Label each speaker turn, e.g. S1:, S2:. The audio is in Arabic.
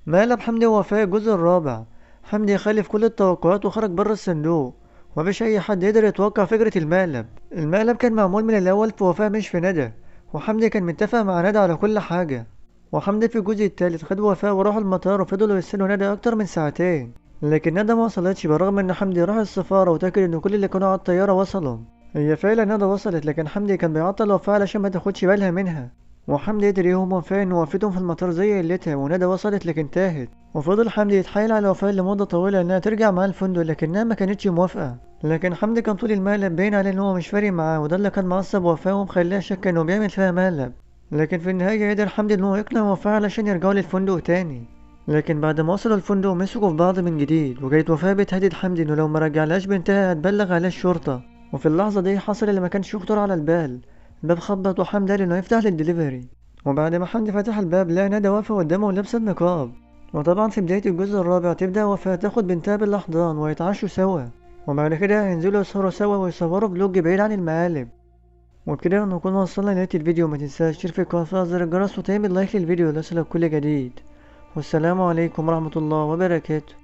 S1: مقلب حمدي ووفاء الجزء الرابع. حمدي خالف كل التوقعات وخرج بره الصندوق، ومفيش أي حد يقدر يتوقع فكرة المقلب. المقلب كان معمول من الأول في وفاء مش في ندى، وحمدي كان متفق مع ندى على كل حاجة. وحمدي في الجزء التالت خد وفاء وراحوا المطار وفضلوا يستنوا ندى أكتر من ساعتين، لكن ندى ما وصلتش بالرغم إن حمدي راح السفارة وتأكد إن كل اللي كانوا على الطيارة وصلوا. هي فعلا ندى وصلت، لكن حمدي كان بيعطل وفاء علشان ما تاخدش بالها منها. وحمدي قدر يوهم وفاء إن وقفتهم في المطار زي قلتها، وندى وصلت لكن تاهت. وفضل حمدي يتحايل على وفاء لمدة طويلة إنها ترجع معاه الفندق، لكنها ما كانتش موافقة. لكن حمدي كان طول المقلب باين عليه إن هو مش فارق معاه، وده اللي كان معصب وفاء ومخليها شاكة إنه بيعمل فيها مقلب. لكن في النهاية قدر حمدي إن هو يقنع وفاء علشان يرجعوا للفندق تاني. لكن بعد ما وصلوا الفندق مسكوا في بعض من جديد، وكانت وفاء بتهدد حمدي إنه لو ما رجعلهاش بنتها هتبلغ عليه الشرطة. وفي اللحظة دي حصل اللي ما كانش يخطر على البال. الباب خبط وحمدي قال إنه يفتح للدليفري. وبعد ما حمدي فتح الباب لقى ندى واقفة قدامه ولابسة النقاب. وطبعا في بداية الجزء الرابع تبدأ وفاء تاخد بنتها بالأحضان ويتعشوا سوا، وبعد كده هينزلوا يسهروا سوا ويصوروا فلوج بعيد عن المقالب. وبكده نكون وصلنا لنهاية الفيديو. متنساش تشترك في القناة وتفعل زر الجرس وتعمل لايك للفيديو ليصلك كل جديد. والسلام عليكم ورحمة الله وبركاته.